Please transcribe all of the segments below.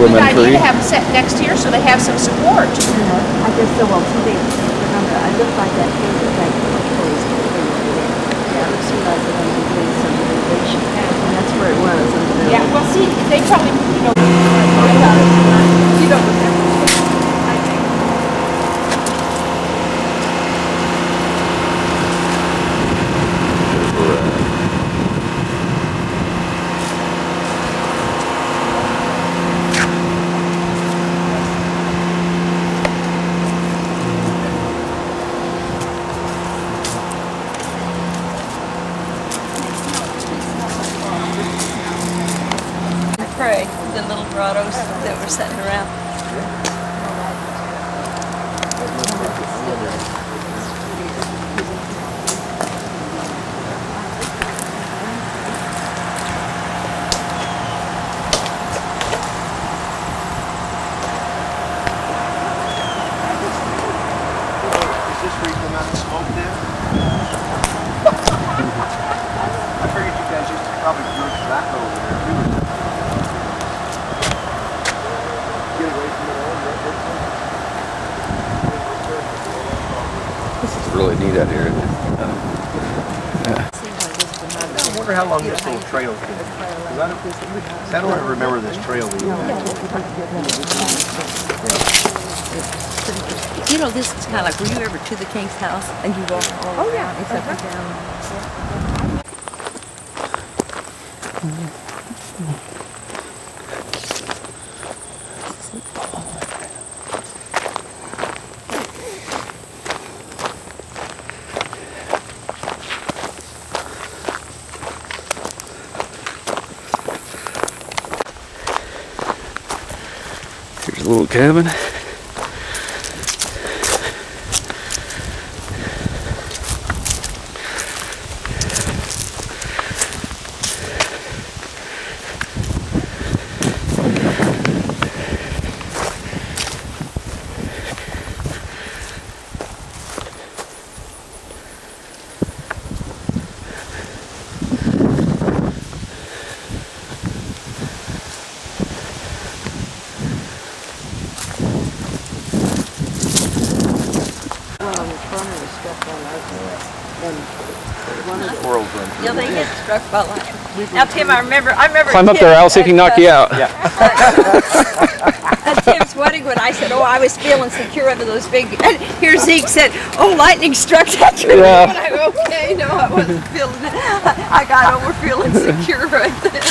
a good idea to have them set next to here so they have some support. I guess so. Well, today, I looked like that here, but like toys over there. Yeah, it seemed like they were doing some renovation, and that's where it was. Yeah, well, see, they probably, you don't remember. Pray, the little grottos that were sitting around. Is this where you come out and smoke then? I figured you guys used to probably grow tobacco over there too. This is really neat out here. I wonder how long this little trail is. I don't remember this trail being You know, this is kind of like, were you ever to the King's house and you walk all around and up and down? Here's a little cabin. Yeah, they get struck by lightning. Now, Tim, I remember. Climb up there, I'll see if he can knock you out. Yeah. At Tim's wedding, when I said, "Oh, I was feeling secure under those big," and here Zeke said, "Oh, lightning struck that tree." Yeah. And I go, "Okay, no, I wasn't feeling it. I got over feeling secure right there."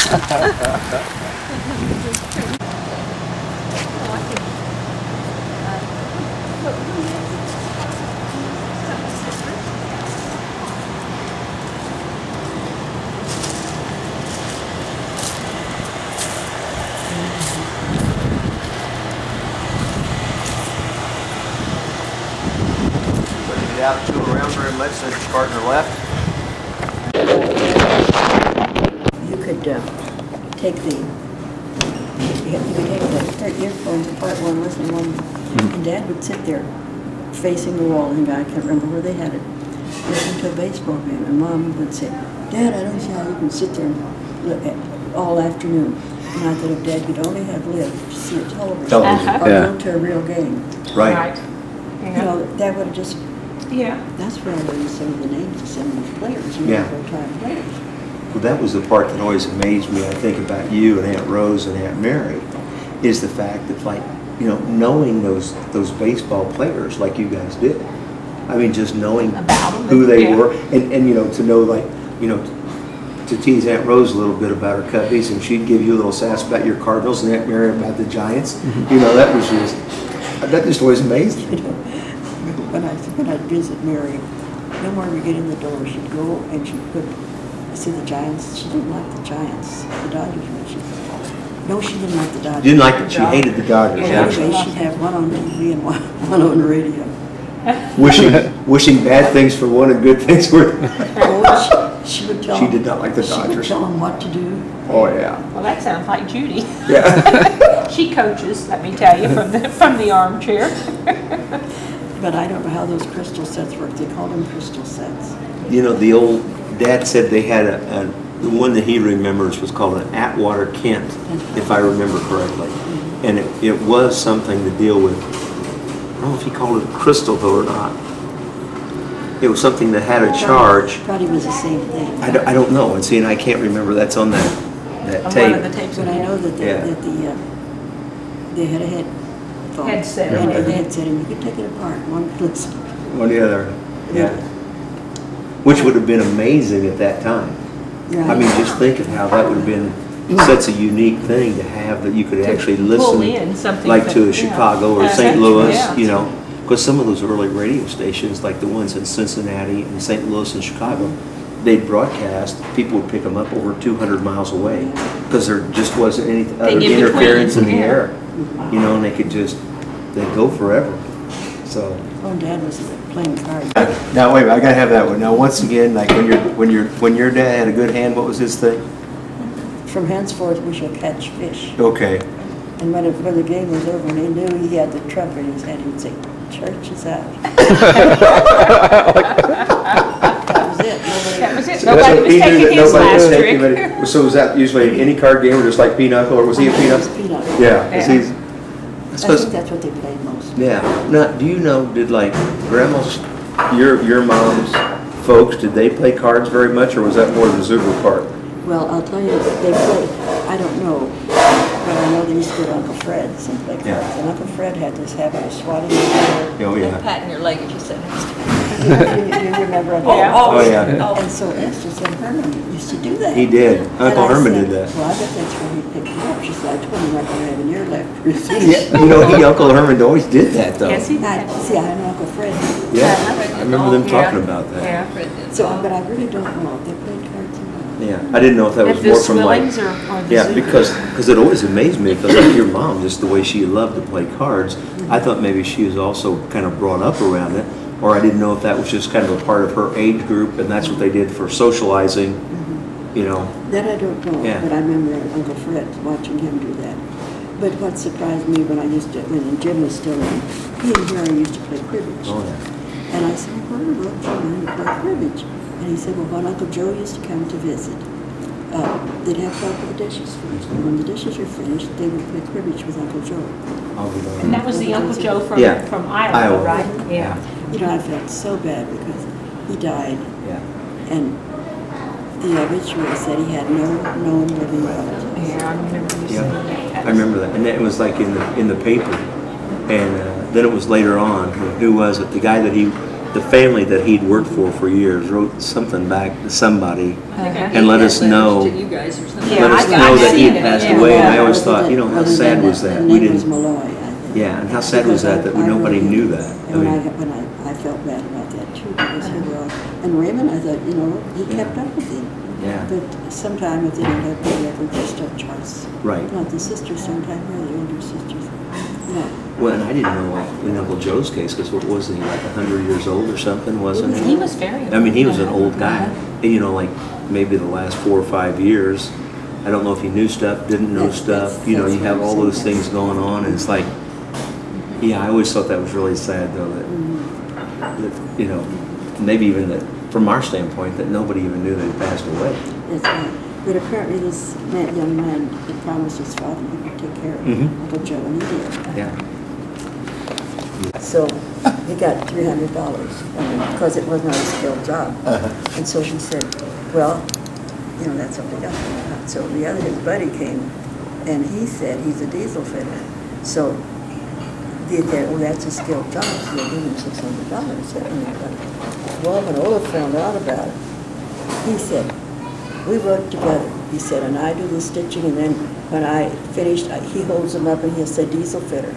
Out to around very much since your partner left. You could take the earphones apart, one listen, one, and Dad would sit there facing the wall, and I can't remember where they had it, listening to a baseball game, and Mom would say, "Dad, I don't see how you can sit there and look at all afternoon." And I thought if Dad could only have lived to see a television or go to a real game. Right. You know, that would have just. Yeah. That's where I learned some of the names of some of the players, full-time players. Well, that was the part that always amazed me, I think, about you and Aunt Rose and Aunt Mary, is the fact that, like, you know, knowing those baseball players like you guys did. I mean, just knowing who they were, and you know, to know, like, you know, to tease Aunt Rose a little bit about her Cubbies, and she'd give you a little sass about your Cardinals, and Aunt Mary about the Giants. You know, that just always amazed me. When I'd visit Mary, no more we get in the door, she'd go and she'd see the Giants. She didn't like the Giants, the Dodgers. No, she didn't like the Dodgers. Didn't like it. She hated the Dodgers. Anyway, she'd have one on TV and one on radio. Wishing bad things for one and good things for. She would tell. She did not like the Dodgers. She would tell them what to do. Oh yeah. Well, that sounds like Judy. Yeah. She coaches, let me tell you, from the armchair. But I don't know how those crystal sets work. They called them crystal sets. You know, the old Dad said they had the one that he remembers was called an Atwater Kent, if I remember correctly. And it was something to deal with. I don't know if he called it crystal though or not. It was something that had a charge. Probably was the same thing. I don't know. And see, and I can't remember. That's on that On tape. one of the tapes. But I know that Yeah. they had a Headset. And a headset, and you could take it apart, one could listen. One or the other. Yeah. Which would have been amazing at that time. I mean, just think of how that would have been such a unique thing to have, that you could actually Pull listen, in something like that- to a yeah. Chicago or That's St. it, Louis, yeah. you know, because some of those early radio stations, like the ones in Cincinnati and St. Louis and Chicago, they'd broadcast, people would pick them up over 200 miles away, because there just wasn't any other in interference in between, the yeah. air, you know, and they could just, they'd go forever, so. Oh, and Dad was playing cards. Now, wait, I gotta have that one. Now, once again, like when your dad had a good hand, what was his thing? From henceforth we shall catch fish. Okay. And when the game was over and he knew he had the trumpet in his hand, he would say, "Church is out." That was it. That was it. So that's Nobody what was he knew taking that his nobody was last taking trick. any- So was that usually any card game or just like pinochle, or was he a It pinochle? was peanut. Yeah. 'Cause Yeah. he's- I suppose- think that's what they played most. Yeah. Now, do you know, did like grandma's, your mom's folks, did they play cards very much, or was that more the Zuber part? Well, I'll tell you, they played, I don't know, but I know they used to go to Uncle Fred's and play cards. Yeah. And Uncle Fred had this habit of swatting the Oh, yeah. Patting your leg as you sit next to me. you remember Uncle Yeah. Oh, yeah. And so Esther said Herman used to do that. He did. And Uncle I Herman said, did that. Well, I bet that's where he picked it up. She said, I told him not to have an ear left. Yeah, you know, Uncle Herman always did that, though. Yes, he I, did. see, I know Uncle Fred. Yeah, I remember them talking Yeah. about that. Yeah. So, but I really don't know if they played cards or not. Yeah, I didn't know if that was If the more from like. Swillings or the Yeah, Zoom. because it always amazed me, because like your mom, just the way she loved to play cards, I thought maybe she was also kind of brought up around it, or I didn't know if that was just kind of a part of her age group, and that's what they did for socializing, you know. That I don't know, Yeah. but I remember Uncle Fred watching him do that. But what surprised me when when Jim was still in, he and Harry used to play cribbage. Oh, yeah. And I said, well, look, Jim, you play cribbage. And he said, well, when Uncle Joe used to come to visit, they'd have to open the dishes first. And when the dishes were finished, they would play cribbage with Uncle Joe. I'll be And darned. that was the Uncle Joe from, Yeah. from Iowa, Iowa. right? Yeah. You know, I felt so bad because he died, Yeah. and the obituary said he had no known living relatives. Yeah, I remember you saying Yeah, that. I remember that, and it was like in the paper, and then it was later on. Who was it? The guy that the family that he'd worked for years wrote something back to somebody and let us know. To you guys or something. Yeah, Let us I've know that he seen had it, passed yeah. away, and I always Other thought, than- you know, how other sad than was the that? name We was didn't. Malloy, I think. Yeah, and how sad was Because that I nobody really- knew that? I And mean, I felt bad about that too, because he was, and Raymond, I thought, you know, he kept up with him. yeah, But sometime if they don't have the record, there's still choice. right. Not the sisters, sometime they're the older sisters. No. Well, and I didn't know, like, in Uncle Joe's case, because what was he, like 100 years old or something, wasn't He he? was very. I mean, he was an old guy, and, you know, like maybe the last 4 or 5 years. I don't know if he knew stuff, didn't know stuff. You know, you have all those things going on, and it's like, yeah, I always thought that was really sad, though, that you know, maybe even that from our standpoint, that nobody even knew that he passed away. That's right. But apparently this young man had promised his father he would take care of Mhm. Uncle Joe, and he did. Yeah. So he got $300, because it was not a skilled job. And so he said, well, you know, that's what we got. So his buddy came, and he said he's a diesel fitter. So they said, well, that's a skilled job, so they gave him $600. Well, when Olaf found out about it, he said, we work together. He said, and I do the stitching, and then when I finished, he holds them up and he'll say diesel fitter.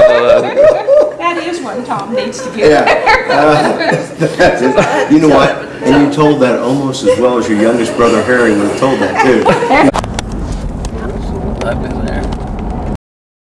That is what Tom needs to get. Yeah. You know what? And you told that almost as well as your youngest brother Harry would have told that too. I've been there.